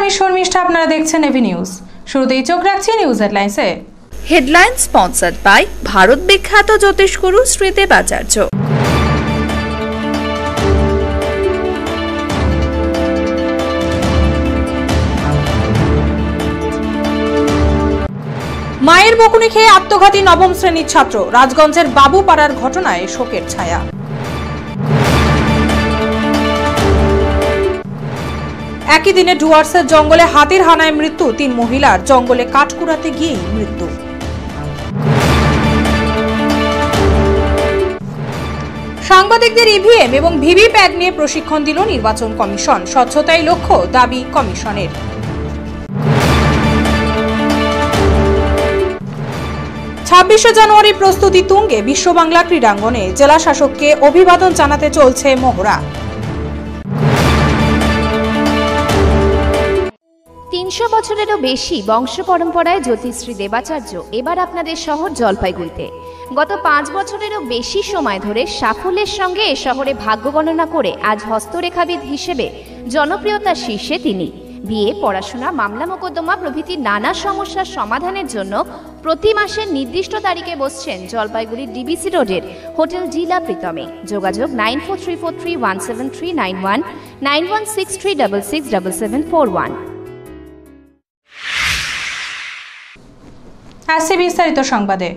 আমি শর্মিষ্ঠা, আপনারা দেখছেন এভি নিউজ। শুরুতেই চোখ রাখছি নিউজ হেডলাইন্সে। হেডলাইন স্পন্সর্ড বাই ভারত বিখ্যাত জ্যোতিষগুরু শ্রী দেবাচার্য। মায়ের বকুনি খেয়ে আত্মঘাতী নবম শ্রেণীর ছাত্র, রাজগঞ্জের বাবুপাড়ার ঘটনায় শোকের ছায়া। একই দিনে ডুয়ার্সের জঙ্গলে হাতির হানায় মৃত্যু 3 মহিলার, জঙ্গলে কাঠ কুড়াতে গিয়েই মৃত্যু। সাংবাদিকদের ইভিএম এবং ভিভিপ্যাট নিয়ে প্রশিক্ষণ দিল নির্বাচন কমিশন, স্বচ্ছতাই লক্ষ্য দাবি কমিশনের। 26শে জানুয়ারি প্রস্তুতি তুঙ্গে বিশ্ব বাংলা ক্রীড়াঙ্গনে, জেলা শাসককে অভিবাদন জানাতে চলছে মহড়া। 300 বছরেরও বেশি বংশ পরম্পরায় জ্যোতিশ্রী দেবাচার্য এবার আপনাদের শহর জলপাইগুড়িতে। গত 5 বছরেরও বেশি সময় ধরে সাফল্যের সঙ্গে এ শহরে ভাগ্য গণনা করে আজ হস্তরেখাবিদ হিসেবে জনপ্রিয়তার শীর্ষে তিনি। বিয়ে, পড়াশোনা, মামলা মোকদ্দমা প্রভৃতি নানা সমস্যার সমাধানের জন্য প্রতি মাসের নির্দিষ্ট তারিখে বসছেন জলপাইগুড়ির ডিবিসি রোডের হোটেল ডিলা প্রীতমে। যোগাযোগ 9434317391, 9163667741। আসছে বিস্তারিত সংবাদে।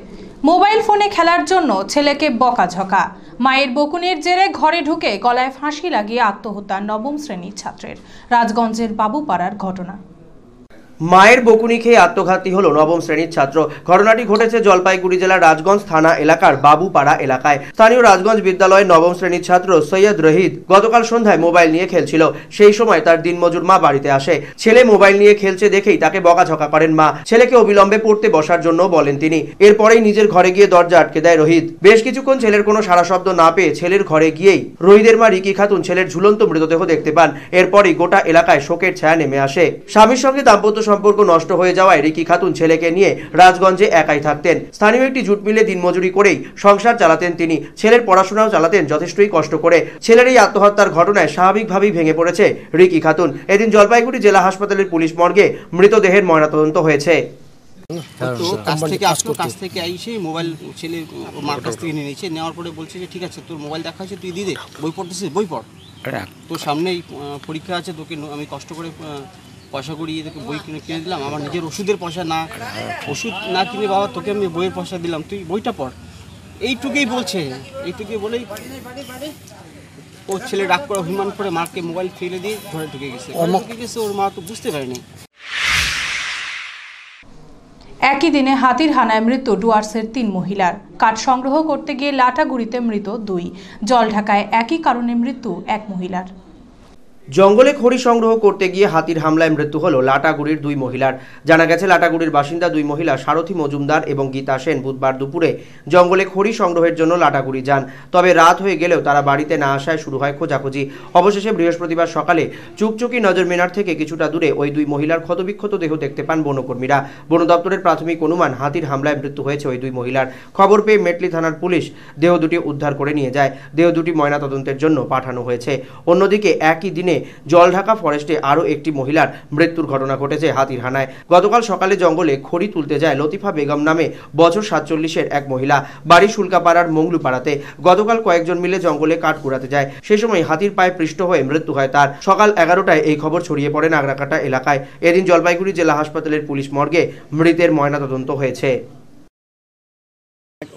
মোবাইল ফোনে খেলার জন্য ছেলেকে বকাঝকা, মায়ের বকুনির জেরে ঘরে ঢুকে গলায় ফাঁসি লাগিয়ে আত্মহত্যা নবম শ্রেণীর ছাত্রের, রাজগঞ্জের বাবুপাড়ার ঘটনা। মায়ের বকুনি খেয়ে আত্মঘাতী হলো নবম শ্রেণীর ছাত্র। ঘটনাটি ঘটেছে জলপাইগুড়ি জেলার রাজগঞ্জ থানা এলাকার বাবুপাড়া এলাকায়। স্থানীয় রাজগঞ্জ বিদ্যালয়ের নবম শ্রেণীর ছাত্র সৈয়দ রহিদ গতকাল সন্ধ্যায় মোবাইল নিয়ে খেলছিল। সেই সময় তার দিনমজুর মা বাড়িতে আসে। ছেলে মোবাইল নিয়ে খেলছে দেখেই তাকে বকাঝকা করেন মা। ছেলেকে অবিলম্বে পড়তে বসার জন্য বলেন তিনি। এরপরেই নিজের ঘরে গিয়ে দরজা আটকে দেয় রহিদ। বেশ কিছুক্ষণ ছেলের কোনো সাড়া শব্দ না পেয়ে ছেলের ঘরে গিয়েই রহিদের মা রিকি খাতুন ছেলের ঝুলন্ত মৃতদেহ দেখতে পান। এরপরই গোটা এলাকায় শোকের ছায়া নেমে আসে। স্বামীর সঙ্গে দাম্পত্য সম্পর্ক নষ্ট হয়ে যাওয়ায় রিকি খাতুন ছেলেকে নিয়ে রাজগঞ্জে একাই থাকতেন। স্থানীয় একটি জুট মিলে দিনমজুরি করেই সংসার চালাতেন তিনি। ছেলের পড়াশোনাও চালাতেন যথেষ্টই কষ্ট করে। ছেলের এই আত্মহত্যার ঘটনায় স্বাভাবিকভাবেই ভেঙে পড়েছে রিকি খাতুন। এদিন জলপাইগুড়ি জেলা হাসপাতালের পুলিশ মর্গে মৃতদেহের ময়নাতদন্ত হয়েছে। কাছ থেকে আইসে মোবাইল ছেলে মার কাছ থেকে নিয়ে নিয়েছে। নেওয়ার পরে বলছে যে ঠিক আছে, তোর মোবাইল দেখা হয়েছে, তুই দিয়ে দে, বই পড়তেছিস বই পড়, তোর সামনেই পরীক্ষা আছে, তোকে আমি কষ্ট করে পয়সা করিয়ে তোকে বই কিনে দিলাম, আমার নিজের ওষুধের পয়সা না, ওষুধ না কিনে বাবা তোকে আমি বইয়ের পয়সা দিলাম, তুই বইটা পড়, এইটুকুই বলছে। এইটুকুই বলেই ও ছেলে ডাক করে অভিমান করে মাকে মোবাইল ফেলে দিয়ে ঘরে ঢুকে গেছে। ওর মা তো বুঝতে পারেনি। একই দিনে হাতির হানায় মৃত্যু ডুয়ার্সের 3 মহিলার, কাঠ সংগ্রহ করতে গিয়ে লাটাগুড়িতে মৃত 2, জলঢাকায় একই কারণে মৃত্যু 1 মহিলার। জঙ্গলে খড়ি সংগ্রহ করতে গিয়ে হাতির হামলায় মৃত্যু হলো লাটাগুড়ির 2 মহিলার। জানা গেছে লাটাগুড়ির বাসিন্দা 2 মহিলা সারথী মজুমদার এবং গীতা সেন বুধবার দুপুরে জঙ্গলে খড়ি সংগ্রহের জন্য লাটাগুড়ি যান। তবে রাত হয়ে গেলেও তারা বাড়িতে না আসায় শুরু হয় খোঁজাখুঁজি। অবশেষে বৃহস্পতিবার সকালে চুকচুকি নজর মিনার থেকে কিছুটা দূরে ওই 2 মহিলার ক্ষতবিক্ষত দেহ দেখতে পান বনকর্মীরা। বন দপ্তরের প্রাথমিক অনুমান হাতির হামলায় মৃত্যু হয়েছে ওই 2 মহিলার। খবর পেয়ে মেটলি থানার পুলিশ দেহ দুটি উদ্ধার করে নিয়ে যায়। দেহ দুটি ময়নাতদন্তের জন্য পাঠানো হয়েছে। অন্যদিকে একই দিনে জলঢাকা ফরেস্টে আরও একটি মহিলার মৃত্যুর ঘটনা ঘটেছে হাতির হানায়। গতকাল সকালে জঙ্গলে খড়ি তুলতে যায় লতিফা বেগম নামে বছর 47-এর এক মহিলা, বাড়ি শুল্কাপাড়ার মংলুপাড়াতে। গতকাল কয়েকজন মিলে জঙ্গলে কাঠ কুড়াতে যায়। সেই সময় হাতির পায়ে পৃষ্ঠ হয়ে মৃত্যু হয় তার। সকাল 11টায় এই খবর ছড়িয়ে পড়ে নাগরাকাটা এলাকায়। এদিন জলপাইগুড়ি জেলা হাসপাতালের পুলিশ মর্গে মৃতের ময়নাতদন্ত হয়েছে।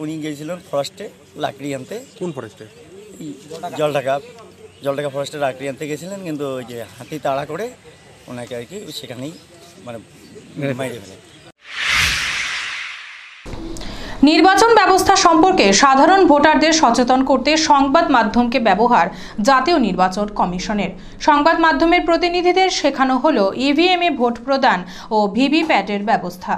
উনি গিয়েছিলেন ফরেস্টে লাকড়ি আনতে। কোন ফরেস্টে? জলঢাকা ফরেস্টে লাকড়ি আনতে গেছিলেন, কিন্তু ওই যে হাতি তাড়া করে ওনাকে আর কি সেখানেই মাইরে ফেলে। নির্বাচন ব্যবস্থা সম্পর্কে সাধারণ ভোটারদের সচেতন করতে সংবাদ মাধ্যমকে ব্যবহার জাতীয় নির্বাচন কমিশনের। সংবাদ মাধ্যমের প্রতিনিধিদের শেখানো হলো ইভিএমে ভোট প্রদান ও ভিভিপ্যাটের ব্যবস্থা।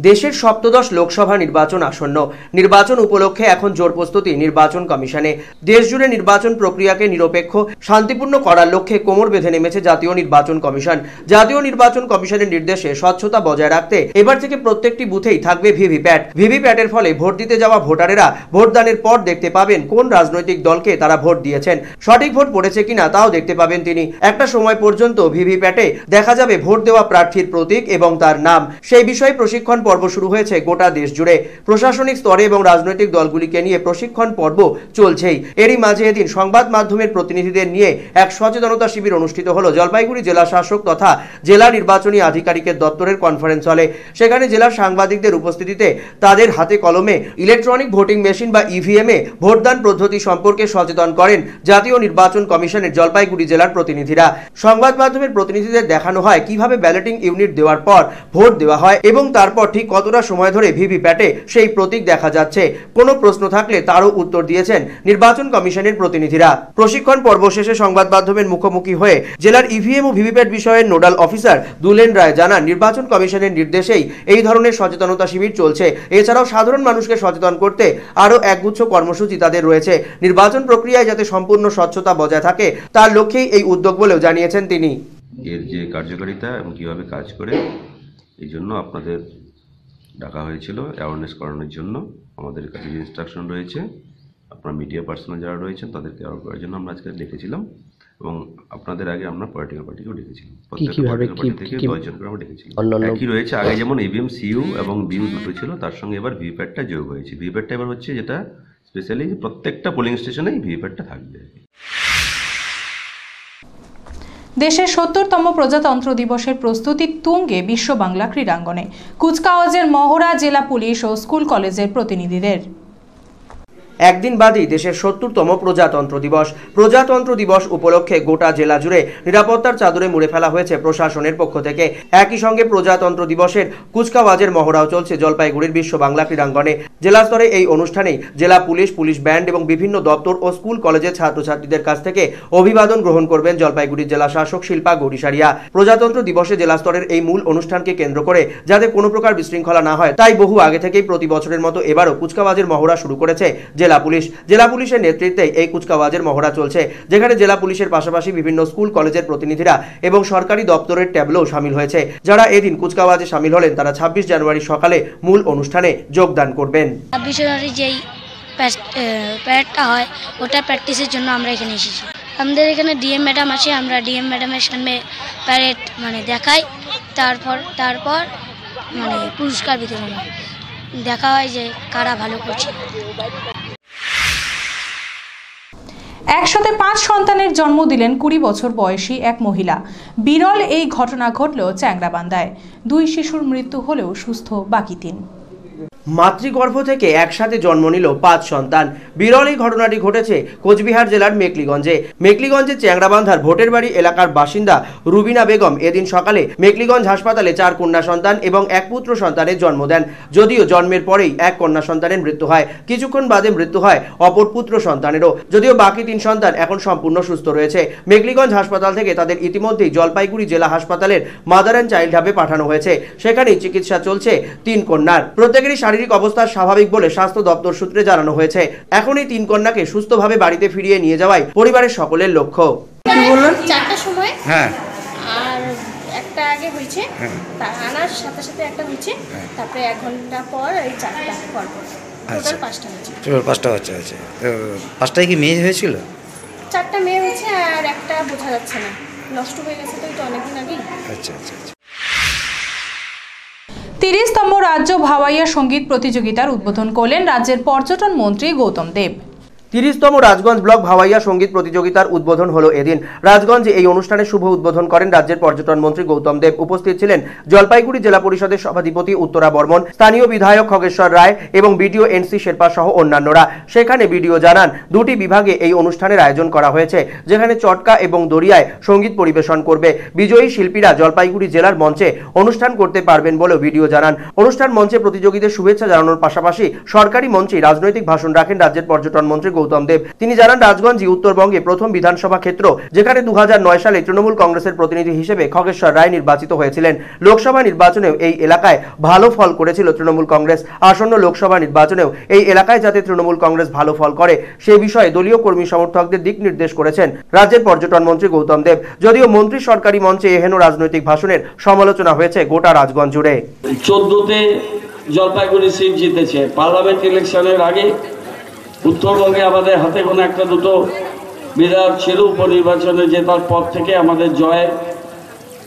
দেশের সপ্তদশ লোকসভা নির্বাচন আসন্ন। নির্বাচন উপলক্ষে এখন জোর প্রস্তুতি নির্বাচন কমিশনে। দেশজুড়ে নির্বাচন প্রক্রিয়াকে নিরপেক্ষ শান্তিপূর্ণ করার লক্ষ্যে কোমর বেঁধে নেমেছে জাতীয় নির্বাচন কমিশন। জাতীয় নির্বাচন কমিশনের নির্দেশে স্বচ্ছতা বজায় রাখতে এবার থেকে প্রত্যেকটি বুথেই থাকবে ভিভিপ্যাট। ভিভিপ্যাটের ফলে ভোট দিতে যাওয়া ভোটারেরা ভোটদানের পর দেখতে পাবেন কোন রাজনৈতিক দলকে তারা ভোট দিয়েছেন, সঠিক ভোট পড়েছে কিনা তাও দেখতে পাবেন তিনি। একটা সময় পর্যন্ত ভিভিপ্যাটে দেখা যাবে ভোট দেওয়া প্রার্থীর প্রতীক এবং তার নাম। সেই বিষয়ে প্রশিক্ষণ পর্ব শুরু হয়েছে গোটা দেশ জুড়ে। প্রশাসনিক স্তরে এবং রাজনৈতিক দলগুলিকে নিয়ে প্রশিক্ষণ পর্ব চলছেই। এরই মাঝে এদিন সংবাদ মাধ্যমের প্রতিনিধিদের নিয়ে এক সচেতনতা শিবির অনুষ্ঠিত হলো জলপাইগুড়ি জেলা শাসক তথা জেলা নির্বাচনী আধিকারিকের দপ্তরের কনফারেন্স হলে। সেখানে জেলার সাংবাদিকদের উপস্থিতিতে তাদের হাতে কলমে ইলেকট্রনিক ভোটিং মেশিন বা ইভিএম এ ভোটদান পদ্ধতি সম্পর্কে সচেতন করেন জাতীয় নির্বাচন কমিশনের জলপাইগুড়ি জেলার প্রতিনিধিরা। সংবাদ মাধ্যমের প্রতিনিধিদের দেখানো হয় কিভাবে ব্যালটিং ইউনিট দেওয়ার পর ভোট দেওয়া হয় এবং তারপর ঠিক কতটা সময় ধরে ভিভিপ্যাটে সেই প্রতীক দেখা যাচ্ছে। কোনো প্রশ্ন থাকলে তারও উত্তর দিয়েছেন নির্বাচন কমিশনের প্রতিনিধিরা। প্রশিক্ষণ পর্ব শেষে সংবাদ মাধ্যমের মুখোমুখি হয়ে জেলার ইভিএম ও ভিভিপ্যাট বিষয়ের নোডাল অফিসার দুলেন রায় জানান, নির্বাচন কমিশনের নির্দেশেই এই ধরনের সচেতনতা শিবির চলছে। এছাড়াও সাধারণ মানুষকে সচেতন করতে আরও একগুচ্ছ কর্মসূচি তাদের রয়েছে। নির্বাচন প্রক্রিয়ায় যাতে সম্পূর্ণ স্বচ্ছতা বজায় থাকে তার লক্ষ্যেই এই উদ্যোগ বলেও জানিয়েছেন তিনি। এর যে কার্যকারিতা এবং কীভাবে কাজ করে এই জন্য আপনাদের ডাকা হয়েছিল অ্যাওয়ারনেস করানোর জন্য। আমাদের কাছে যে ইনস্ট্রাকশন রয়েছে, আপনার মিডিয়া পার্সোনাল যারা রয়েছেন তাদেরকে অ্যাওয়ার করার জন্য আমরা আজকে ডেকেছিলাম এবং আপনাদের আগে আমরা পলিটিক্যাল পার্টিকেও ডেকেছিলাম। প্রত্যেকটা পলিটিক্যাল পার্টি থেকে 10 জন করে আমরা ডেকেছিলাম। একই রয়েছে, আগে যেমন ইভিএম সিইউ এবং বিউ দুটো ছিল, তার সঙ্গে এবার ভিভিপ্যাটটা যোগ হয়েছে। ভিভিপ্যাটটা এবার হচ্ছে যেটা স্পেশালি প্রত্যেকটা পোলিং স্টেশনেই ভিভিপ্যাটটা থাকবে। দেশের ৭০তম প্রজাতন্ত্র দিবসের প্রস্তুতি তুঙ্গে বিশ্ব বাংলা ক্রীড়াঙ্গনে। কুচকাওয়াজের মহড়া জেলা পুলিশ ও স্কুল কলেজের প্রতিনিধিদের। একদিন বাদই দেশের ৭০তম প্রজাতন্ত্র দিবস। প্রজাতন্ত্র দিবস উপলক্ষে গোটা জেলা জুড়ে নিরাপত্তার চাদরে মুড়ে ফেলা হয়েছে প্রশাসনের পক্ষ থেকে। একই সঙ্গে প্রজাতন্ত্র দিবসের কুচকাওয়াজের মহড়াও চলছে জলপাইগুড়ির বিশ্ব বাংলা ক্রীড়াঙ্গনে। জেলা স্তরে এই অনুষ্ঠানেই জেলা পুলিশ, পুলিশ ব্যান্ড এবং বিভিন্ন দপ্তর ও স্কুল কলেজের ছাত্রছাত্রীদের কাছ থেকে অভিবাদন গ্রহণ করবেন জলপাইগুড়ির জেলা শাসক শিল্পা গৌরীসারিয়া। প্রজাতন্ত্র দিবসে জেলা স্তরের এই মূল অনুষ্ঠানকে কেন্দ্র করে যাতে কোনো প্রকার বিশৃঙ্খলা না হয় তাই বহু আগে থেকেই প্রতি বছরের মতো এবারও কুচকাওয়াজের মহড়া শুরু করেছে জেলা পুলিশের নেতৃত্বে এই কুচকাওয়াজের মহড়া চলছে, যেখানে জেলা পুলিশের পাশাপাশি বিভিন্ন স্কুল কলেজের প্রতিনিধিরা এবং সরকারি দপ্তরের ট্যাবলো শামিল হয়েছে। যারা এদিন কুচকাওয়াজে শামিল হলেন তারা ২৬ জানুয়ারি সকালে মূল অনুষ্ঠানে যোগদান করবেন। ২৬ জানুয়ারি যেই প্যারেডটা হয় ওটা প্র্যাকটিসের জন্য আমরা এখানে এসেছি। আমাদের এখানে ডিএম ম্যাডাম আছে, আমরা ডিএম ম্যাডামের সামনে প্যারেড দেখাই, তারপর পুরস্কার বিতরণ দেখা হয় যে কারা ভালো করছে। একসাথে ৫ সন্তানের জন্ম দিলেন ২০ বছর বয়সী এক মহিলা। বিরল এই ঘটনা ঘটল চ্যাংড়াবান্ধায়। ২ শিশুর মৃত্যু হলেও সুস্থ বাকি ৩। মাতৃগর্ভ থেকে একসাথে জন্ম নিল ৫ সন্তান। বিরল এই ঘটনাটি ঘটেছে কোচবিহার জেলার মেকলিগঞ্জের চ্যাংড়াবান্ধার ভোটের বাড়ি এলাকার বাসিন্দা রুবিনা বেগম এদিন সকালে মেকলিগঞ্জ হাসপাতালে 4 কন্যা সন্তান এবং 1 পুত্র সন্তানের জন্ম দেন। যদিও জন্মের পরেই 1 কন্যা সন্তানের মৃত্যু হয়, কিছুক্ষণ বাদে মৃত্যু হয় অপর পুত্র সন্তানেরও। যদিও বাকি 3 সন্তান এখন সম্পূর্ণ সুস্থ রয়েছে। মেকলিগঞ্জ হাসপাতাল থেকে তাদের ইতিমধ্যেই জলপাইগুড়ি জেলা হাসপাতালের মাদার অ্যান্ড চাইল্ড হাবে পাঠানো হয়েছে। সেখানেই চিকিৎসা চলছে 3 কন্যার। প্রত্যেকেরই শারীরিক অবস্থা স্বাভাবিক বলে স্বাস্থ্য দপ্তর সূত্রে জানানো হয়েছে। এখন এই 3 কন্যাকে সুস্থভাবে বাড়িতে ফিরিয়ে নিয়ে যাওয়াই পরিবারের সকলের লক্ষ্য। কি বললেন? 4টার সময় হ্যাঁ, আর একটা আগে হয়েছে, তার আনার সাথে সাথে একটা হয়েছে, তারপরে 1 ঘন্টা পর এই 4টা পর টোটাল 5টা হয়েছে। টোটাল 5টা বাচ্চা আছে। 5টায় কি মেয়ে হয়েছিল? 4টা মেয়ে হয়েছে আর একটা বোঝা যাচ্ছে না, নষ্ট হয়ে গেছে তো এটা অনেকদিন আগেই। আচ্ছা আচ্ছা আচ্ছা। 30তম রাজ্য ভাওয়াইয়া সঙ্গীত প্রতিযোগিতার উদ্বোধন করলেন রাজ্যের পর্যটন মন্ত্রী গৌতম দেব। 30তম রাজগঞ্জ ব্লক ভাওয়াইয়া সঙ্গীত প্রতিযোগিতার উদ্বোধন হলো এদিন। রাজগঞ্জে এই অনুষ্ঠানের শুভ উদ্বোধন করেন রাজ্যের পর্যটন মন্ত্রী গৌতম দেব। উপস্থিত ছিলেন জলপাইগুড়ি জেলা পরিষদের সভাধিপতি উত্তরা বর্মন, স্থানীয় বিধায়ক খগেশ্বর রায় এবং বিডিও এনসি শেরপা সহ অন্যান্যরা। সেখানে বিডিও জানান 2টি বিভাগে এই অনুষ্ঠানের আয়োজন করা হয়েছে, যেখানে চটকা এবং দরিয়ায় সঙ্গীত পরিবেশন করবে। বিজয়ী শিল্পীরা জলপাইগুড়ি জেলার মঞ্চে অনুষ্ঠান করতে পারবেন বলেও বিডিও জানান। অনুষ্ঠান মঞ্চে প্রতিযোগীদের শুভেচ্ছা জানানোর পাশাপাশি সরকারি মঞ্চে রাজনৈতিক ভাষণ রাখেন রাজ্যের পর্যটন মন্ত্রী গৌতম দেব। তিনি জানান, রাজগঞ্জই উত্তরবঙ্গে প্রথম বিধানসভা ক্ষেত্র যেখানে 2009 সালে তৃণমূল কংগ্রেসের প্রতিনিধি হিসেবে খগেশ্বর রায় নির্বাচিত হয়েছিলেন। লোকসভা নির্বাচনেও এই এলাকায় ভালো ফল করেছিল তৃণমূল কংগ্রেস। আসন্ন লোকসভা নির্বাচনেও এই এলাকায় যাতে তৃণমূল কংগ্রেস ভালো ফল করে সে বিষয়ে দলীয় কর্মী সমর্থকদের দিক নির্দেশ করেছেন রাজ্যের পর্যটন মন্ত্রী গৌতম দেব। যদিও মন্ত্রী সরকারি মঞ্চে এহেন রাজনৈতিক ভাষণের সমালোচনা হয়েছে গোটা রাজগঞ্জ জুড়ে। 14তে জলপাইগুড়ি সিট জিতেছে। পার্লামেন্ট ইলেকশনের আগে উত্তরবঙ্গে আমাদের হাতে কোনো একটা দুটো বিধায়ক ছিল। উপনির্বাচনে জেতার পর থেকে আমাদের জয়ের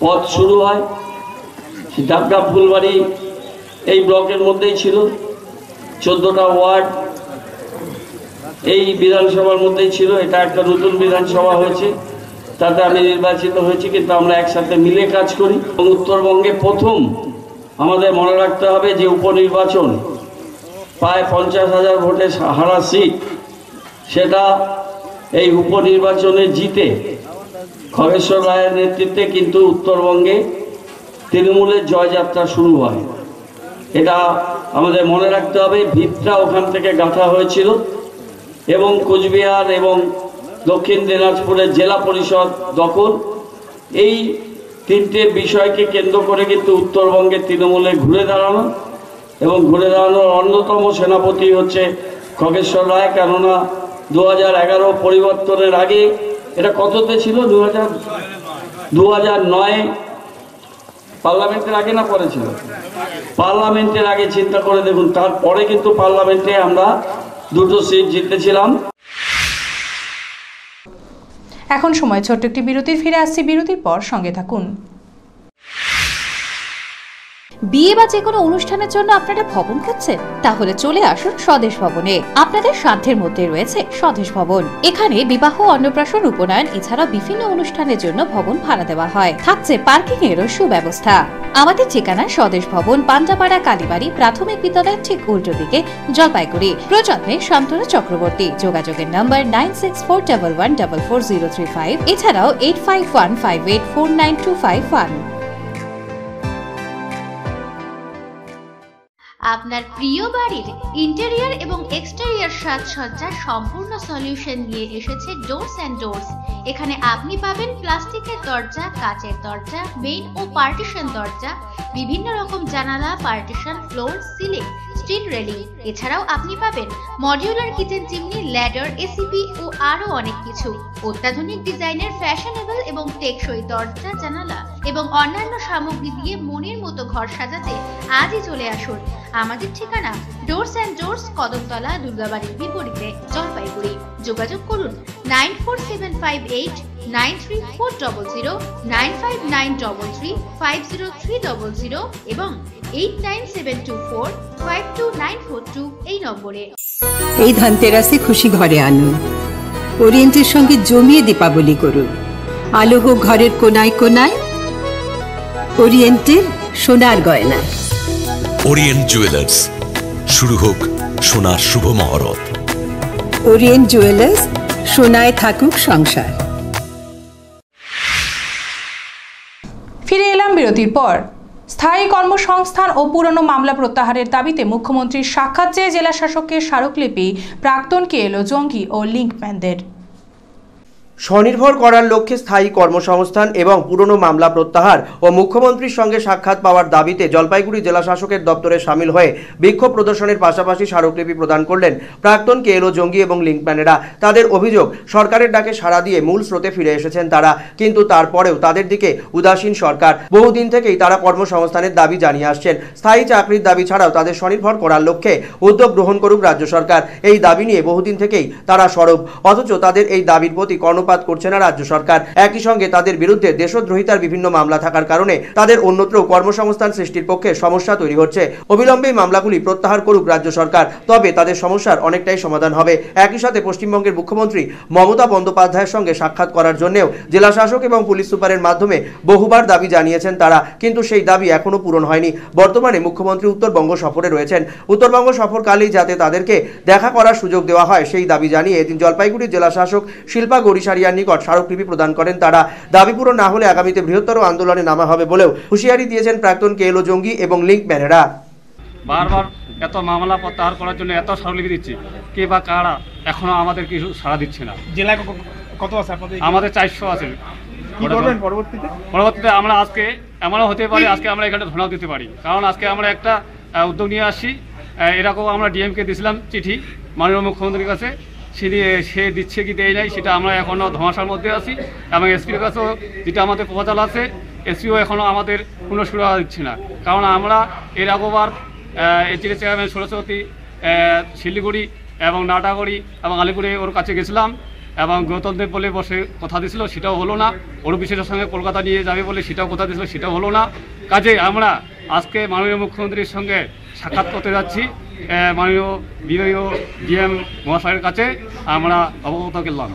পথ শুরু হয়। ডাবগা ফুলবাড়ি এই ব্লকের মধ্যেই ছিল। 14টা ওয়ার্ড এই বিধানসভার মধ্যেই ছিল। এটা একটা নতুন বিধানসভা হয়েছে, তাতে আমি নির্বাচিত হয়েছি, কিন্তু আমরা একসাথে মিলে কাজ করি। এবং উত্তরবঙ্গে প্রথম আমাদের মনে রাখতে হবে যে উপনির্বাচন প্রায় 50,000 ভোটে হারা সিট, সেটা এই উপনির্বাচনে জিতে খগেশ্বর রায়ের নেতৃত্বে কিন্তু উত্তরবঙ্গে তৃণমূলের জয়যাত্রা শুরু হয়। এটা আমাদের মনে রাখতে হবে। ভিতটা ওখান থেকে গাঁথা হয়েছিল এবং কোচবিহার এবং দক্ষিণ দিনাজপুরের জেলা পরিষদ দখল, এই তিনটে বিষয়কে কেন্দ্র করে কিন্তু উত্তরবঙ্গে তৃণমূলে ঘুরে দাঁড়ানো, এবং ঘুরে দাঁড়ানোর অন্যতম সেনাপতি হচ্ছে খগেশ্বর রায়। কেননা 2011 পরিবর্তনের আগে এটা কততে ছিল? 2009 পার্লামেন্টের আগে না পরে ছিল? পার্লামেন্টের আগে চিন্তা করে দেখুন, তারপরে কিন্তু পার্লামেন্টে আমরা 2টো সিট জিতেছিলাম। এখন সময় ছোট্ট একটি বিরতির। ফিরে আসছি বিরতির পর, সঙ্গে থাকুন। বিয়ে বা যে কোনো অনুষ্ঠানের জন্য আপনারা ভবন খুঁজছেন? তাহলে চলে আসুন স্বদেশ ভবনে। আপনাদের সাধ্যের মধ্যে রয়েছে স্বদেশ ভবন। এখানে বিবাহ, অন্নপ্রাশন, উপনয়ন এছাড়া বিভিন্ন অনুষ্ঠানের জন্য ভবন ভাড়া দেওয়া হয়। থাকছে পার্কিং এরও সুব্যবস্থা। আমাদের ঠিকানা স্বদেশ ভবন, পান্ডাপাড়া কালীবাড়ি প্রাথমিক বিদ্যালয়ের ঠিক উল্টো দিকে, জলপাইগুড়ি। প্রযত্নে শান্তনু চক্রবর্তী। যোগাযোগের নাম্বার 9641144035, এছাড়াও 8515849251। আপনার প্রিয় বাড়ির ইন্টেরিয়র এবং এক্সটেরিয়র সাজসজ্জার সম্পূর্ণ সলিউশন নিয়ে এসেছে ডোরস অ্যান্ড ডোরস। এখানে আপনি পাবেন প্লাস্টিকের দরজা, কাচের দরজা, মেইন ও পার্টিশন দরজা, বিভিন্ন রকম জানালা, partition, floor, ceiling, steel railing. এছাড়াও আপনি পাবেন modular kitchen chimney, ladder, ACP ও আরো অনেক কিছু। অত্যাধুনিক ডিজাইনের ফ্যাশনেবল এবং টেকসই দরজা, জানালা এবং অন্যান্য সামগ্রী দিয়ে মনের মতো ঘর সাজাতে আজই চলে আসুন। আমাদের ঠিকানা ডোরস অ্যান্ড ডোরস, কদমতলা, দুর্গাবাড়ির বিপরীতে, জলপাইগুড়ি। যোগাযোগ করুন 9475893400, 9593350300 এবং 8972452942 এই নম্বরে। এই ধনতেরাসে খুশি ঘরে আনুন। ওরিয়েন্টের সঙ্গে জমিয়ে দীপাবলি করুন। আলো হোক ঘরের কোনায় কোনায় ওরিয়েন্টের সোনার গয়না। ওরিয়েন্ট জুয়েলার্স, শুরু হোক সোনার শুভ মহরত। ওরিয়েন্ট জুয়েলার্স, সোনায় থাকুক সংসার। ফিরে এলাম বিরতির পর। স্থায়ী কর্মসংস্থান ও পুরনো মামলা প্রত্যাহারের দাবিতে মুখ্যমন্ত্রীর সাক্ষাৎ চেয়ে জেলা শাসকের স্মারকলিপি প্রাক্তন কেএলও জঙ্গি ও লিঙ্কম্যানদের। স্বনির্ভর করার লক্ষ্যে স্থায়ী কর্মসংস্থান এবং পুরনো মামলা প্রত্যাহার ও মুখ্যমন্ত্রীর সঙ্গে সাক্ষাৎ পাওয়ার দাবিতে জলপাইগুড়ি জেলা শাসকের দপ্তরে সামিল হয়ে বিক্ষোভ প্রদর্শনের পাশাপাশি স্মারকলিপি প্রদান করলেন প্রাক্তন কেএলও জঙ্গি এবং লিঙ্কম্যানেরা। তাদের অভিযোগ, সরকারের ডাকে সাড়া দিয়ে মূল স্রোতে ফিরে এসেছেন তারা, কিন্তু তারপরেও তাদের দিকে উদাসীন সরকার। বহুদিন থেকেই তারা কর্মসংস্থানের দাবি জানিয়ে আসছেন। স্থায়ী চাকরির দাবি ছাড়াও তাদের স্বনির্ভর করার লক্ষ্যে উদ্যোগ গ্রহণ করুক রাজ্য সরকার। এই দাবি নিয়ে বহুদিন থেকেই তারা সরব, অথচ তাদের এই দাবির প্রতি কর্ণপাত করছে না রাজ্য সরকার। একই সঙ্গে তাদের বিরুদ্ধে দেশদ্রোহিতার বিভিন্ন মামলা থাকার কারণে তাদের অন্যত্র কর্মসংস্থান সৃষ্টির পক্ষে সমস্যা তৈরি হচ্ছে। অবিলম্বে মামলাগুলি প্রত্যাহার করুক রাজ্য সরকার, তবে তাদের সমস্যার অনেকটাই সমাধান হবে। একই সাথে পশ্চিমবঙ্গের মুখ্যমন্ত্রী মমতা বন্দ্যোপাধ্যায়ের সঙ্গে সাক্ষাৎ করার জন্যও জেলা শাসক এবং পুলিশ সুপারের মাধ্যমে বহুবার দাবি জানিয়েছেন তারা, কিন্তু সেই দাবি এখনো পূরণ হয়নি। বর্তমানে মুখ্যমন্ত্রী উত্তরবঙ্গ সফরে রয়েছেন। উত্তরবঙ্গ সফরকালেই যাতে তাদেরকে দেখা করার সুযোগ দেওয়া হয় সেই দাবি জানিয়ে এদিন জলপাইগুড়ি জেলা শাসক শিল্পা গড়িসারিয়ার নিকট স্মারকলিপি প্রদান করেন তারা। দাবি পূরণ না হলে আগামীতে বৃহত্তর আন্দোলনে নামা হবে বলেও হুঁশিয়ারি দিয়েছেন প্রাক্তন কেএলও জঙ্গি এবং লিঙ্কম্যানেরা। বারবার এত মামলা প্রত্যাহার করার জন্য এত স্মারকলিপি দিচ্ছি, কে বা কারা এখনো আমাদের কিছু সাড়া দিচ্ছে না। জেলায় কত আছে আপনাদের? আমাদের 400 আছে। কি করবেন পরবর্তীতে? পরবর্তীতে আমরা আজকে এমনও হতে পারি আজকে আমরা এখানে ধর্ণাও দিতে পারি, কারণ আজকে আমরা একটা উদ্যোগ নিয়ে আসছি। এরকম আমরা ডিএমকে দিয়েছিলাম চিঠি মাননীয় মুখ্যমন্ত্রীর কাছে, সে দিচ্ছে কি দেয় নাই সেটা আমরা এখনও ধোঁয়াশার মধ্যে আছি, এবং এসপির কাছেও যেটা আমাদের প্রপোজাল আছে এসপিও এখনও আমাদের কোনো সুরাহা দিচ্ছে না। কারণ আমরা এর আগেবার এটির চেয়ারম্যান সরস্বতী শিলিগুড়ি এবং নাটাগুড়ি এবং আলিপুরে ওর কাছে গেছিলাম, এবং গণতন্ত্রের বলে বসে কথা দিয়েছিল, সেটাও হলো না। ওর বিশেষের সঙ্গে কলকাতা নিয়ে যাবে বলে সেটাও কথা দিয়েছিল, সেটাও হলো না। কাজে আমরা আজকে মাননীয় মুখ্যমন্ত্রীর সঙ্গে সাক্ষাৎ করতে যাচ্ছি। মাননীয় বিভাগীয় ডিএম মহাশয়ের কাছে আমরা অবগত করলাম।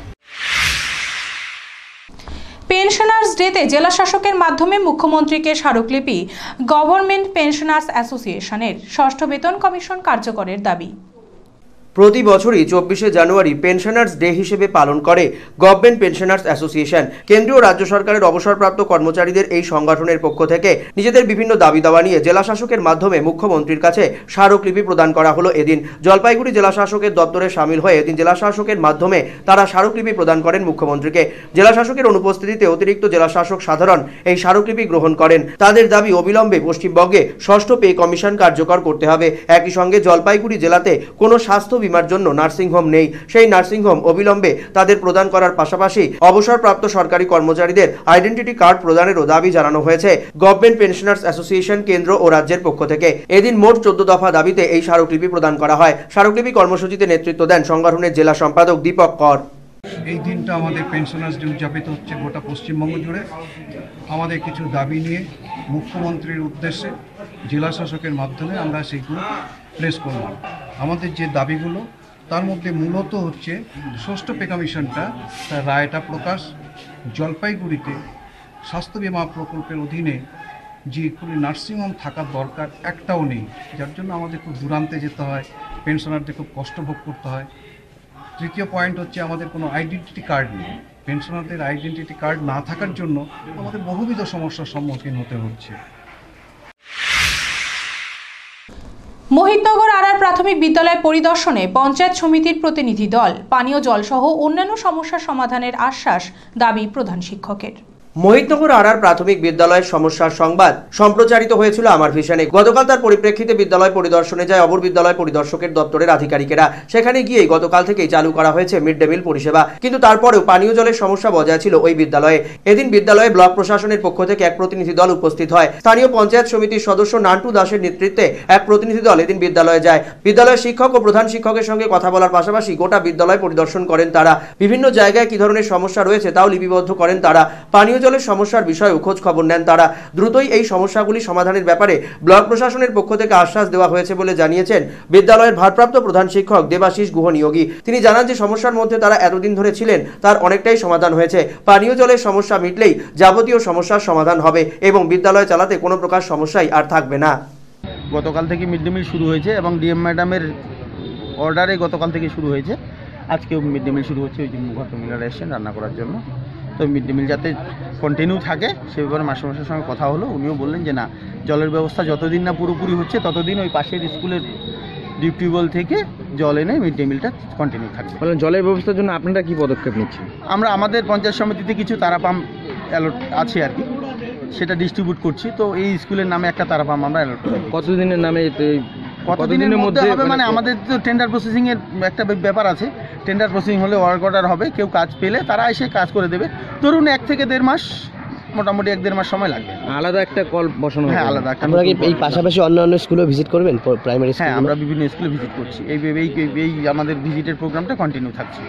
পেনশনার্স ডেতে জেলা শাসকের মাধ্যমে মুখ্যমন্ত্রীকে স্মারকলিপি গভর্নমেন্ট পেনশনার্স অ্যাসোসিয়েশনের ষষ্ঠ বেতন কমিশন কার্যকরের দাবি। প্রতি বছরই 24শে জানুয়ারি পেনশনার্স ডে হিসেবে পালন করে গভর্নমেন্ট পেনশনার্স অ্যাসোসিয়েশন। কেন্দ্রীয় রাজ্য সরকারের অবসরপ্রাপ্ত কর্মচারীদের এই সংগঠনের পক্ষ থেকে নিজেদের বিভিন্ন দাবি দাওয়া নিয়ে জেলা শাসকের মাধ্যমে মুখ্যমন্ত্রীর কাছে স্মারকলিপি প্রদান করা হলো। এদিন জলপাইগুড়ি জেলা শাসকের দপ্তরে সামিল হয়ে এদিন জেলা শাসকের মাধ্যমে তারা স্মারকলিপি প্রদান করেন মুখ্যমন্ত্রীকে। জেলা শাসকের অনুপস্থিতিতে অতিরিক্ত জেলা শাসক সাধারণ এই স্মারকলিপি গ্রহণ করেন। তাদের দাবি অবিলম্বে পশ্চিমবঙ্গে ষষ্ঠ পে কমিশন কার্যকর করতে হবে। একই সঙ্গে জলপাইগুড়ি জেলাতে কোনো স্বাস্থ্য বীমার জন্য নার্সিংহোম নেই, সেই নার্সিংহোম অবিলম্বে তাদের প্রদান করার পাশাপাশি অবসরপ্রাপ্ত সরকারি কর্মচারীদের আইডেন্টিটি কার্ড প্রদানেরও দাবি জানানো হয়েছে গভর্নমেন্ট পেনশনার্স অ্যাসোসিয়েশন কেন্দ্র ও রাজ্যের পক্ষ থেকে। এদিন মোট 14 দফা দাবিতে এই স্মারকলিপি প্রদান করা হয়। স্মারকলিপি কর্মসূচিতে নেতৃত্ব দেন সংগঠনের জেলা সম্পাদক দীপক কর। এই দিনটা আমাদের পেনশনার্স ডে উদযাপিত হচ্ছে গোটা পশ্চিমবঙ্গ জুড়ে। আমাদের কিছু দাবি নিয়ে মুখ্যমন্ত্রীর উদ্দেশ্যে জেলা শাসকের মাধ্যমে আমরা সেইগুলো প্লেস করলাম। আমাদের যে দাবিগুলো তার মধ্যে মূলত হচ্ছে ষষ্ঠ পে কমিশনটা তার রায়টা প্রকাশ, জলপাইগুড়িতে স্বাস্থ্য বীমা প্রকল্পের অধীনে যেগুলি নার্সিংহোম থাকার দরকার একটাও নেই, যার জন্য আমাদের খুব দূরান্তে যেতে হয়, পেনশনারদের খুব কষ্ট ভোগ করতে হয়। তৃতীয় পয়েন্ট হচ্ছে আমাদের কোনো আইডেন্টিটি কার্ড নেই। পেনশনারদের আইডেন্টিটি কার্ড না থাকার জন্য আমাদের বহুবিধ সমস্যার সম্মুখীন হতে হচ্ছে। মোহিতনগর আড়ার প্রাথমিক বিদ্যালয় পরিদর্শনে পঞ্চায়েত সমিতির প্রতিনিধি দল। পানীয় জল সহ অন্যান্য সমস্যা সমাধানের আশ্বাস দাবি প্রধান শিক্ষকের। মোহিতনগর আড়ার প্রাথমিক বিদ্যালয়ের সমস্যার সংবাদ সম্প্রচারিত হয়েছিল আমার ভিশনে। গতকাল তার পরিপ্রেক্ষিতে বিদ্যালয় পরিদর্শনে যায় অপর বিদ্যালয় পরিদর্শকের দপ্তরের আধিকারিকেরা। সেখানে গিয়ে গতকাল থেকেই চালু করা হয়েছে মিড ডে মিল পরিষেবা, কিন্তু তারপরেও পানীয় জলের সমস্যা বজায় ছিল ওই বিদ্যালয়ে। এদিন বিদ্যালয়ে ব্লক প্রশাসনের পক্ষ থেকে এক প্রতিনিধি দল উপস্থিত হয়। স্থানীয় পঞ্চায়েত সমিতির সদস্য নান্টু দাসের নেতৃত্বে এক প্রতিনিধি দল এদিন বিদ্যালয়ে যায়। বিদ্যালয়ের শিক্ষক ও প্রধান শিক্ষকের সঙ্গে কথা বলার পাশাপাশি গোটা বিদ্যালয় পরিদর্শন করেন তারা। বিভিন্ন জায়গায় কি ধরনের সমস্যা রয়েছে তাও লিপিবদ্ধ করেন তারা। পানীয় জলের সমস্যার বিষয়ে খোঁজ খবর নেন তারা। দ্রুতই এই সমস্যাগুলি সমাধানের ব্যাপারে ব্লক প্রশাসনের পক্ষ থেকে আশ্বাস দেওয়া হয়েছে বলে জানিয়েছেন বিদ্যালয়ের ভারপ্রাপ্ত প্রধান শিক্ষক দেবাশিস গুহ নিয়োগী। তিনি জানান যে সমস্যার মধ্যে তারা এতদিন ধরে ছিলেন তার অনেকটাই সমাধান হয়েছে। পানীয় জলের সমস্যা মিটলেই যাবতীয় সমস্যার সমাধান হবে এবং বিদ্যালয় চালাতে কোনো প্রকার সমস্যাই আর থাকবে না। গতকাল থেকে মিড ডে মিল শুরু হয়েছে এবং ডিএম ম্যাডামের অর্ডারে গতকাল থেকে শুরু হয়েছে। আজকেও মিড ডে মিল শুরু হচ্ছে, ওই যে ভদ্রমহিলারা এসেছেন রান্না করার জন্য। তো মিড ডে মিল যাতে কন্টিনিউ থাকে সে ব্যাপারে মাস্টারমশাইয়ের সঙ্গে কথা হলো। উনিও বললেন যে না, জলের ব্যবস্থা যতদিন না পুরোপুরি হচ্ছে ততদিন ওই পাশের স্কুলের ডিপ টিউবওয়েল থেকে জল এনে মিড ডে মিলটা কন্টিনিউ থাকবে। জলের ব্যবস্থার জন্য আপনারা কি পদক্ষেপ নিচ্ছেন? আমরা আমাদের পঞ্চায়েত সমিতিতে কিছু তারা পাম্প অ্যালট আছে আর কি, সেটা ডিস্ট্রিবিউট করছি। তো এই স্কুলের নামে একটা তারা পাম্প আমরা অ্যালট করি। কতদিনের নামে? কতদিনের মধ্যে হবে মানে আমাদের তো টেন্ডার প্রসেসিংয়ের একটা ব্যাপার আছে। টেন্ডার প্রসেসিং হলে ওয়ার্ক অর্ডার হবে, কেউ কাজ পেলে তারা এসে কাজ করে দেবে। ধরুন 1 থেকে 1.5 মাস, মোটামুটি 1-1.5 মাস সময় লাগবে। আলাদা একটা কল বসানো? হ্যাঁ, আলাদা। আমরা কি এই পাশাপাশি অন্যান্য স্কুলে ভিজিট করবেন? Primary school? হ্যাঁ, আমরা বিভিন্ন স্কুলে ভিজিট করছি। এই আমাদের ভিজিটের প্রোগ্রামটা কন্টিনিউ থাকছে।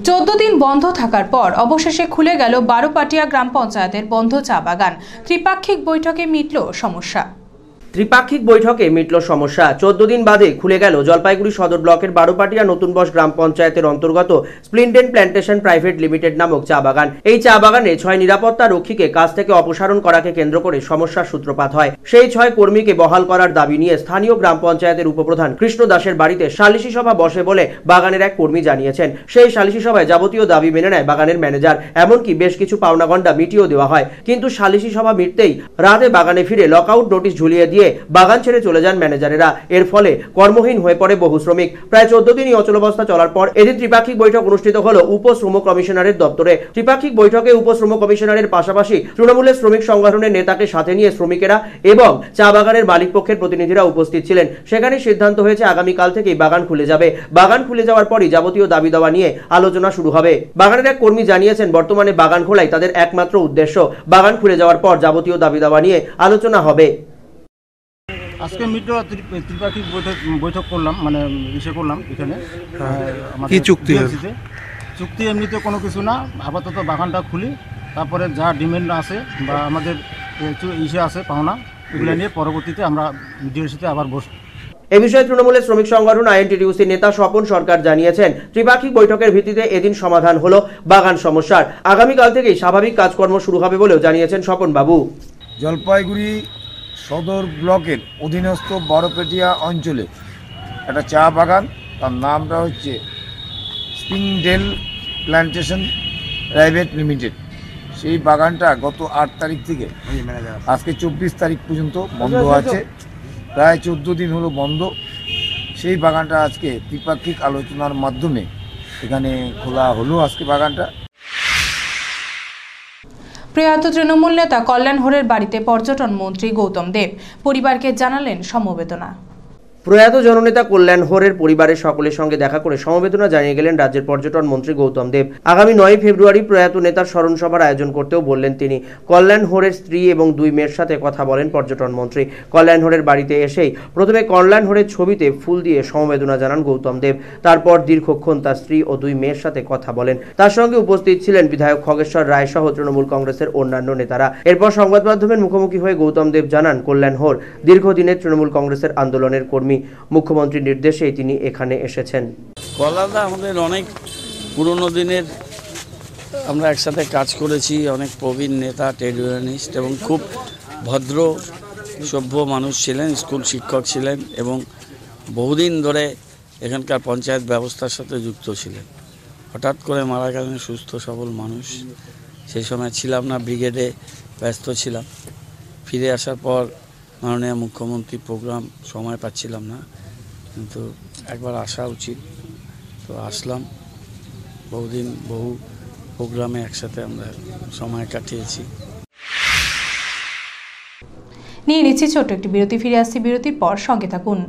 14 দিন বন্ধ থাকার পর অবশেষে খুলে গেল বারোপাটিয়া গ্রাম পঞ্চায়েতের বন্ধ চা বাগান। ত্রিপাক্ষিক বৈঠকে মিটল সমস্যা। ত্রিপাক্ষিক বৈঠকে মিটল সমস্যা। 14 দিন বাদে খুলে গেল জলপাইগুড়ি সদর ব্লকের বারোপাটিয়া নতুন বস গ্রাম পঞ্চায়েতের অন্তর্গত স্প্লিন্ডেন প্ল্যান্টেশন প্রাইভেট লিমিটেড নামক চা বাগান। এই চা বাগানে 6 নিরাপত্তা রক্ষীকে কাজ থেকে অপসারণ করাকে কেন্দ্র করে সমস্যার সূত্রপাত হয়। সেই 6 কর্মীকে বহাল করার দাবি নিয়ে স্থানীয় গ্রাম পঞ্চায়েতের উপপ্রধান কৃষ্ণ দাসের বাড়িতে সালিশি সভা বসে বলে বাগানের এক কর্মী জানিয়েছেন। সেই সালিশি সভায় যাবতীয় দাবি মেনে নেয় বাগানের ম্যানেজার। এমনকি বেশ কিছু পাওনাগন্ডা মিটিয়েও দেওয়া হয়, কিন্তু সালিশি সভা মিটতেই রাতে বাগানে ফিরে লকআউট নোটিশ ঝুলিয়ে দিয়ে দিয়ে বাগান ছেড়ে চলে যান ম্যানেজারেরা। এর ফলে কর্মহীন হয়ে পড়ে বহু শ্রমিক। প্রায় 14 দিনই অচলাবস্থা চলার পর এদিন ত্রিপাক্ষিক বৈঠক অনুষ্ঠিত হলো উপশ্রম কমিশনারের দপ্তরে। ত্রিপাক্ষিক বৈঠকে উপশ্রম কমিশনারের পাশাপাশি তৃণমূলের শ্রমিক সংগঠনের নেতাকে সাথে নিয়ে শ্রমিকেরা এবং চা বাগানের মালিক পক্ষের প্রতিনিধিরা উপস্থিত ছিলেন। সেখানে সিদ্ধান্ত হয়েছে আগামীকাল থেকেই বাগান খুলে যাবে। বাগান খুলে যাওয়ার পরই যাবতীয় দাবি দাওয়া নিয়ে আলোচনা শুরু হবে। বাগানের এক কর্মী জানিয়েছেন, বর্তমানে বাগান খোলাই তাদের একমাত্র উদ্দেশ্য। বাগান খুলে যাওয়ার পর যাবতীয় দাবি দাওয়া নিয়ে আলোচনা হবে। আজকে ত্রিপাক্ষিক বৈঠক করলাম, মানে করলাম এখানে। কি চুক্তি? চুক্তি এমনিতে কোনো কিছু না, আপাতত বাগানটা খুলি, তারপরে যা ডিমান্ড আছে বা আমাদের আছে পাওনা, এগুলো নিয়ে পরবর্তীতে আমরা মিডিয়ার সাথে আবার বসবো। এ বিষয়ে তৃণমূলের শ্রমিক সংগঠন আইএনটিটিউসি নেতা স্বপন সরকার জানিয়েছেন, ত্রিপাক্ষিক বৈঠকের ভিত্তিতে এদিন সমাধান হলো বাগান সমস্যার। আগামীকাল থেকেই স্বাভাবিক কাজকর্ম শুরু হবে বলেও জানিয়েছেন স্বপন বাবু। জলপাইগুড়ি সদর ব্লকের অধীনস্থ বড়পেটিয়া অঞ্চলে একটা চা বাগান, তার নামটা হচ্ছে স্প্রিংডেল প্ল্যান্টেশন প্রাইভেট লিমিটেড। সেই বাগানটা গত 8 তারিখ থেকে আজকে 24 তারিখ পর্যন্ত বন্ধ আছে। প্রায় 14 দিন হলো বন্ধ। সেই বাগানটা আজকে ত্রিপাক্ষিক আলোচনার মাধ্যমে এখানে খোলা হলো আজকে বাগানটা। প্রয়াত তৃণমূল নেতা কল্যাণ হোরের বাড়িতে পর্যটন মন্ত্রী গৌতম দেব পরিবারকে জানালেন সমবেদনা। প্রয়াত জননেতা কল্যাণ হোরের পরিবারের সকলের সঙ্গে দেখা করে সমবেদনা জানিয়ে গেলেন রাজ্যের পর্যটন মন্ত্রী গৌতম দেব। আগামী 9 ফেব্রুয়ারি প্রয়াত নেতার স্মরণ সভার আয়োজন করতেও বললেন তিনি। কল্যাণ হোরের স্ত্রী এবং 2 মেয়ের সাথে কথা বলেন পর্যটন মন্ত্রী। কল্যাণ হোরের বাড়িতে এসেই প্রথমে কল্যাণ হোরের ছবিতে ফুল দিয়ে সমবেদনা জানান গৌতম দেব। তারপর দীর্ঘক্ষণ তার স্ত্রী ও 2 মেয়ের সাথে কথা বলেন। তার সঙ্গে উপস্থিত ছিলেন বিধায়ক খগেশ্বর রায় সহ তৃণমূল কংগ্রেসের অন্যান্য নেতারা। এরপর সংবাদ মাধ্যমের মুখোমুখি হয়ে গৌতম দেব জানান, কল্যাণ হোর দীর্ঘদিনের তৃণমূল কংগ্রেসের আন্দোলনের কর্মী। মুখ্যমন্ত্রীর নির্দেশেই তিনি এখানে এসেছেন। কল্যাণদা আমাদের অনেক পুরনো দিনের, আমরা একসাথে কাজ করেছি, অনেক প্রবীণ নেতা, ট্রেড ইউনিয়নিস্ট এবং খুব ভদ্র সভ্য মানুষ ছিলেন, স্কুল শিক্ষক ছিলেন এবং বহুদিন ধরে এখানকার পঞ্চায়েত ব্যবস্থার সাথে যুক্ত ছিলেন। হঠাৎ করে মারা গেলেন সুস্থ সবল মানুষ। সেই সময় ছিলাম না, ব্রিগেডে ব্যস্ত ছিলাম। ফিরে আসার পর মাননীয় মুখ্যমন্ত্রী প্রোগ্রাম সময় পাচ্ছিলাম না, কিন্তু একবার আসা উচিত, তো আসলাম। বহুদিন বহু প্রোগ্রামে একসাথে আমরা সময় কাটিয়েছি। নিয়ে নিচ্ছি ছোট্ট একটি বিরতি, ফিরে আসছি বিরতির পর, সঙ্গে থাকুন।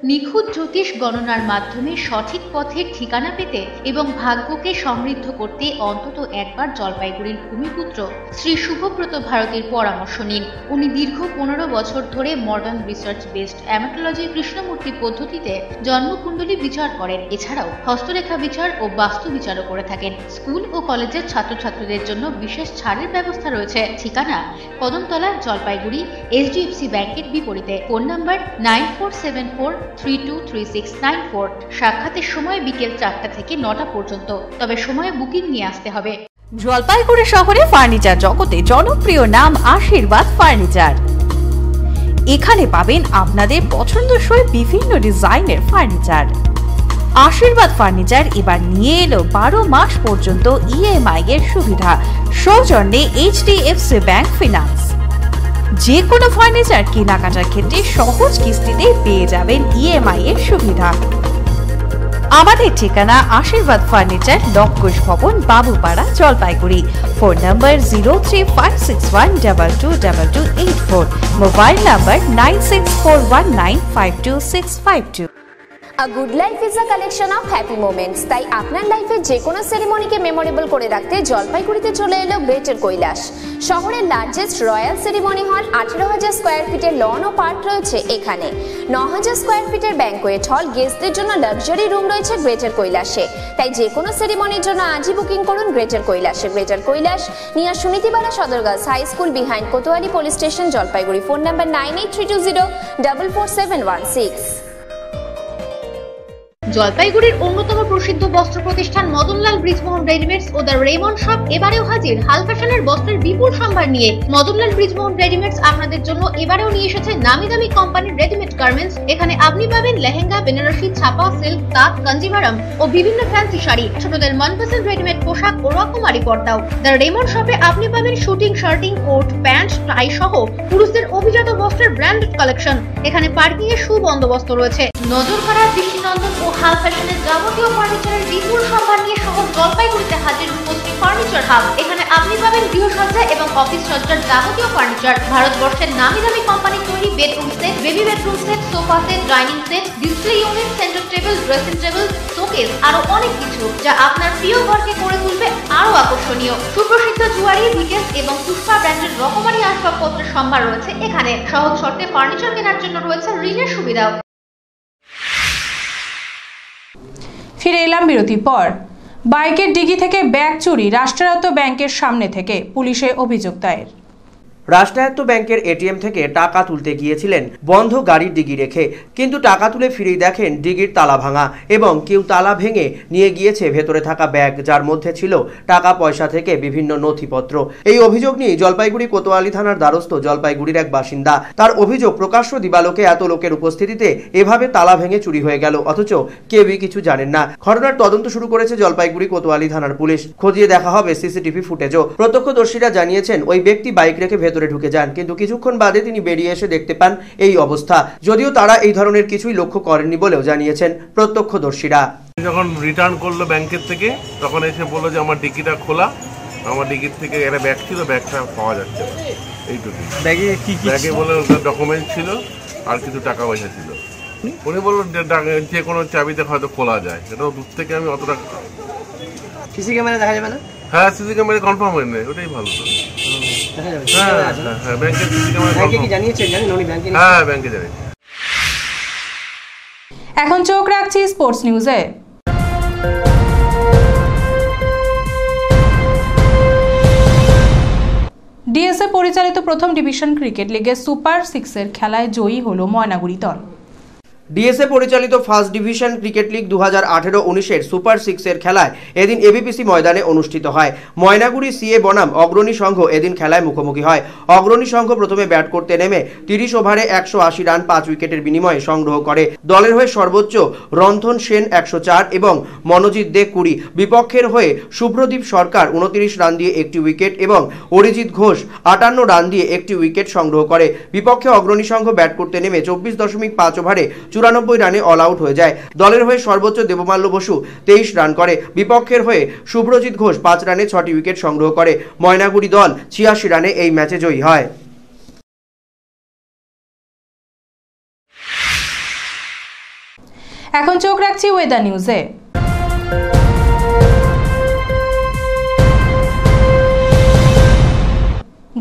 নিখুঁত জ্যোতিষ গণনার মাধ্যমে সঠিক পথের ঠিকানা পেতে এবং ভাগ্যকে সমৃদ্ধ করতে অন্তত একবার জলপাইগুড়ির ভূমিপুত্র শ্রী শুভব্রত ভারতীর পরামর্শ নিন। উনি দীর্ঘ 15 বছর ধরে মডার্ন রিসার্চ বেসড অ্যামাটোলজি কৃষ্ণমূর্তি পদ্ধতিতে জন্মকুণ্ডলী বিচার করেন। এছাড়াও হস্তরেখা বিচার ও বাস্তু বিচারও করে থাকেন। স্কুল ও কলেজের ছাত্রছাত্রীদের জন্য বিশেষ ছাড়ের ব্যবস্থা রয়েছে। ঠিকানা কদমতলা, জলপাইগুড়ি, HDFC ব্যাংকের বিপরীতে। Phone number 9474323694। সাক্ষাতের সময় বিকেল 4টা থেকে 9টা পর্যন্ত, তবে সময় বুকিং নিয়ে আসতে হবে। জলপাইগুড়ি শহরে ফার্নিচার জগতে জনপ্রিয় নাম আশীর্বাদ ফার্নিচার। এখানে পাবেন আপনাদের পছন্দসই বিভিন্ন ডিজাইনের ফার্নিচার। আশীর্বাদ ফার্নিচার এবার নিয়ে এলো 12 মাস পর্যন্ত EMI এর সুবিধা, সৌজন্যে HDFC ব্যাংক ফিনান্স। যে কোনো ফার্নিচার কেনাকাটার ক্ষেত্রে সহজ কিস্তিতে পেয়ে যাবেন EMI এর সুবিধা। আমাদের ঠিকানা আশীর্বাদ ফার্নিচার, লক্ষোষ ভবন, Babupara, Jalpaiguri. Phone number 0356122284, mobile number 9641952652। A good life is a collection of happy moments. তাই আপনার লাইফে যে কোনো সেরিমনিকে মেমোরেবল করে রাখতে জলপাইগুড়িতে চলে এলো গ্রেটার কৈলাস। শহরের লার্জেস্ট রয়্যাল সেরিমনি হল, 18,000 স্কোয়ার ফিটের লন ও পার্ক রয়েছে এখানে। 9,000 স্কোয়ার ফিটের ব্যাংকোয়েট হল, গেস্টদের জন্য লাক্সারি রুম রয়েছে গ্রেটার কৈলাসে। তাই যে কোনো সেরিমনির জন্য আজই বুকিং করুন গ্রেটার কৈলাসে। Greater Kailash, near Sunitibala Sadar girls high school, behind Kotwali police station, Jalpaiguri. Phone number 9832044716। জলপাইগুড়ির অন্যতম প্রসিদ্ধ বস্ত্র প্রতিষ্ঠান মদনলাল ব্রিজমোহন রেডিমেডস ও দ্য রেমন্ড শপ এবারেও হাজির হাল ফ্যাশনের বস্ত্রের বিপুল সম্ভার নিয়ে। মদনলাল ব্রিজমোহন রেডিমেডস আপনাদের জন্য এবারেও নিয়ে এসেছে নামি দামি কোম্পানির রেডিমেড গার্মেন্টস। এখানে আপনি পাবেন লেহেঙ্গা, বেনারসি, ছাপা, সিল্ক, তাঁত, কাঞ্জিভারাম ও বিভিন্ন ফ্যান্সি শাড়ি, ছোটদের মনপসন্দ রেডিমেড পোশাক ও রকমারি পর্দাও। দ্য রেমন্ড শপে আপনি পাবেন শুটিং, শার্টিং, কোট, প্যান্ট, টাই সহ পুরুষদের অভিজাত বস্ত্রের ব্র্যান্ডেড কালেকশন। এখানে পার্কিং এর সুবন্দোবস্ত রয়েছে। নজর কাড়া দৃষ্টিনন্দন ও হাল ফ্যাশনের যাবতীয় ফার্নিচারের বিপুল সম্ভার নিয়ে শহর জলপাইগুড়িতে হাজির রূপশ্রী ফার্নিচার হাব। এখানে আপনি পাবেন গৃহসজ্জা এবং অফিস সজ্জার যাবতীয় ফার্নিচার, ভারতবর্ষের নামি দামি কোম্পানি তৈরি bedroom set, baby bedroom set, sofa set, dining set, display unit, centre table, dressing table, showcase, আরো অনেক কিছু যা আপনার প্রিয় ঘরকে করে তুলবে আরো আকর্ষণীয়। সুপ্রসিদ্ধ জুয়ারি, ভিকেস এবং পুষ্পা ব্র্যান্ডের রকমারি আসবাবপত্রের সম্ভার রয়েছে এখানে। সহজ শর্তে ফার্নিচার কেনার জন্য রয়েছে ঋণের সুবিধাও। ফিরে এলাম বিরতির পর। বাইকের ডিগি থেকে ব্যাগ চুরি, রাষ্ট্রায়ত্ত ব্যাংকের সামনে থেকে পুলিশে অভিযোগ দায়ের। রাষ্ট্রায়ত্ত ব্যাংকের এটিএম থেকে টাকা তুলতে গিয়েছিলেন বন্ধ গাড়ির ডিগি রেখে, কিন্তু টাকা তুলে ফিরেই দেখেন ডিগির তালা ভাঙা এবং কেউ তালা ভেঙে নিয়ে গিয়েছে ভেতরে থাকা ব্যাগ, যার মধ্যে ছিল টাকা পয়সা থেকে বিভিন্ন নথিপত্র। এই অভিযোগ নিয়ে জলপাইগুড়ি কোতোয়ালি থানার দ্বারস্থ জলপাইগুড়ির এক বাসিন্দা। তার অভিযোগ, প্রকাশ্য দিবালোকে এত লোকের উপস্থিতিতে এভাবে তালা ভেঙে চুরি হয়ে গেল, অথচ কেউই কিছু জানেন না। ঘটনার তদন্ত শুরু করেছে জলপাইগুড়ি কোতোয়ালি থানার পুলিশ। খতিয়ে দেখা হবে সিসিটিভি ফুটেজও। প্রত্যক্ষদর্শীরা জানিয়েছেন ওই ব্যক্তি বাইক রেখে ভেতরে ঢুকে যান, কিন্তু কিছুক্ষণ বাদে তিনি বেরিয়ে এসে দেখতে পান এই অবস্থা। যদিও তারা এই ধরনের কিছুই লক্ষ্য করেননি বলেও জানিয়েছেন প্রত্যক্ষদর্শীরা। যখন রিটার্ন করলো ব্যাংকের থেকে, তখন এসে বললো যে আমার ডিকিটা খোলা, আমার ডিকির থেকে একটা ব্যাগ ছিল, ব্যাগটা পাওয়া যাচ্ছে না। এইটুকু ব্যাগে কি কি? ব্যাগে বলে ডকুমেন্ট ছিল আর কিছু টাকা পয়সা ছিল। উনি বললো যে কোনো চাবিতে হয়তো খোলা যায়। সেটাও দূর থেকে আমি অতটা। সিসি ক্যামেরা দেখা যাবে না? হ্যাঁ, সিসি ক্যামেরা কনফার্ম হয় না, ওটাই ভালো। হ্যাঁ, ব্যাংকের সিসি ক্যামেরা জানিয়েছেন? জানেন উনি ব্যাংকে? হ্যাঁ, ব্যাংকে জানিয়েছেন। এখন চোখ রাখছি স্পোর্টস নিউজে। ডিএসএ পরিচালিত প্রথম ডিভিশন ক্রিকেট লিগে সুপার 6-এর খেলায় জয়ী হলো ময়নাগুড়ি দল। ডিএসএ পরিচালিত ফার্স্ট ডিভিশন ক্রিকেট লিগ 2018-19-এর সুপার 6-এর খেলায় এদিন এবিপিসি ময়দানে অনুষ্ঠিত হয়। ময়নাগুড়ি সিএ বনাম অগ্রণী সংঘ এদিন খেলায় মুখোমুখি হয়। অগ্রণী সংঘ প্রথমে ব্যাট করতে নেমে 30 ওভারে 180 রান 5 উইকেটের বিনিময়ে সংগ্রহ করে। দলের হয়ে সর্বোচ্চ রন্ধন সেন 104 এবং মনোজিৎ দে 20, বিপক্ষের হয়ে শুভ্রদীপ সরকার 29 রান দিয়ে একটি উইকেট এবং অরিজিৎ ঘোষ 58 রান দিয়ে একটি উইকেট সংগ্রহ করে। বিপক্ষে অগ্রণী সংঘ ব্যাট করতে নেমে 24.5 ওভারে 94 রানে অল আউট হয়ে যায়। দলের হয়ে সর্বোচ্চ দেবমাল্য বসু 23 রান করে। বিপক্ষের হয়ে শুভ্রজিৎ ঘোষ 5 রানে 6টি উইকেট সংগ্রহ করে। ময়নাগুড়ি দল 86 রানে এই ম্যাচে জয়ী হয়। এখন চোখ রাখছি ওয়েদার নিউজে।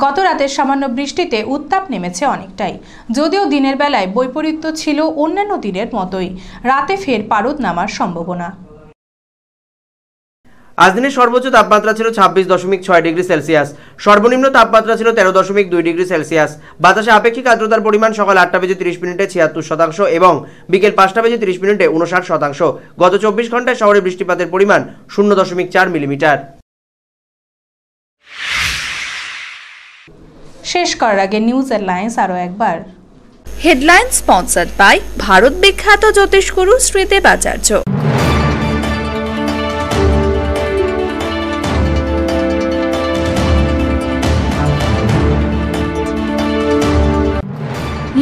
গত রাতের সামান্য বৃষ্টিতে উত্তাপ নেমেছে অনেকটাই। যদিও দিনের বেলায় বৈপরীত্য ছিল অন্যান্য দিনের মতোই, রাতে ফের পারদ নামার সম্ভাবনা। আজ দিনের সর্বোচ্চ তাপমাত্রা ছিল 26.6 ডিগ্রি সেলসিয়াস, সর্বনিম্ন তাপমাত্রা ছিল 13.2 ডিগ্রি সেলসিয়াস। বাতাসে আপেক্ষিক আর্দ্রতার পরিমাণ সকাল 8:30 76% এবং বিকেল 5:30 59%। গত 24 ঘন্টায় শহরে বৃষ্টিপাতের পরিমাণ 0.4 মিলিমিটার। শেষ করার আগে নিউজ হেডলাইন্স আরো একবার। হেডলাইন স্পন্সর্ড বাই ভারত বিখ্যাত জ্যোতিষগুরু শ্রীদেব আচার্য।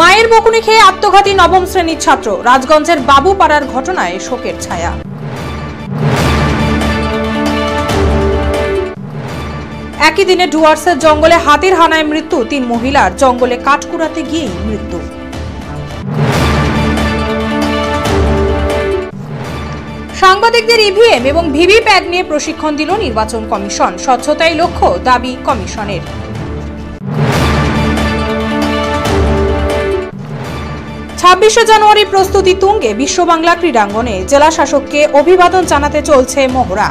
মায়ের বকুনি খেয়ে আত্মঘাতী নবম শ্রেণীর ছাত্র, রাজগঞ্জের বাবুপাড়ার ঘটনায় শোকের ছায়া। একই দিনে ডুয়ার্সের জঙ্গলে হাতির হানায় মৃত্যু 3 মহিলার, জঙ্গলে কাঠ কুড়াতে গিয়েই মৃত্যু। সাংবাদিকদের ইভিএম এবং ভিভিপ্যাট নিয়ে প্রশিক্ষণ দিল নির্বাচন কমিশন, স্বচ্ছতাই লক্ষ্য দাবি কমিশনের। 26শে জানুয়ারি প্রস্তুতি তুঙ্গে বিশ্ব বাংলা ক্রীড়াঙ্গনে, জেলা শাসককে অভিবাদন জানাতে চলছে মহড়া।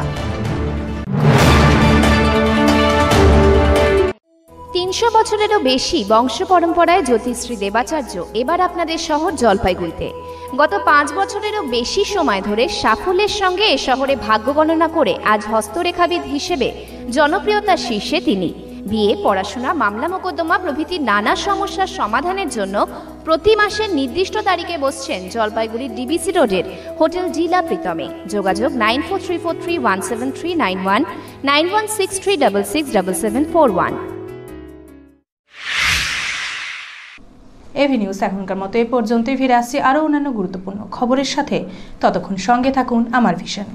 3 300 বছরেরও বেশি বংশ পরম্পরায় জ্যোতিশ্রী দেবাচার্য এবার আপনাদের শহর জলপাইগুড়িতে। গত 5 বছরেরও বেশি সময় ধরে সাফল্যের সঙ্গে এ শহরে ভাগ্য গণনা করে আজ হস্তরেখাবিদ হিসেবে জনপ্রিয়তার শীর্ষে তিনি। বিয়ে, পড়াশোনা, মামলা মোকদ্দমা প্রভৃতি নানা সমস্যার সমাধানের জন্য প্রতি মাসের নির্দিষ্ট তারিখে বসছেন জলপাইগুড়ির ডিবিসি রোডের হোটেল জিলা প্রীতমে। যোগাযোগ 9434317391, 9163667741। এভি নিউজ এখনকার মতো এ পর্যন্তই। ফিরে আসছি আরও অন্যান্য গুরুত্বপূর্ণ খবরের সাথে। ততক্ষণ সঙ্গে থাকুন আমার ভিশনে।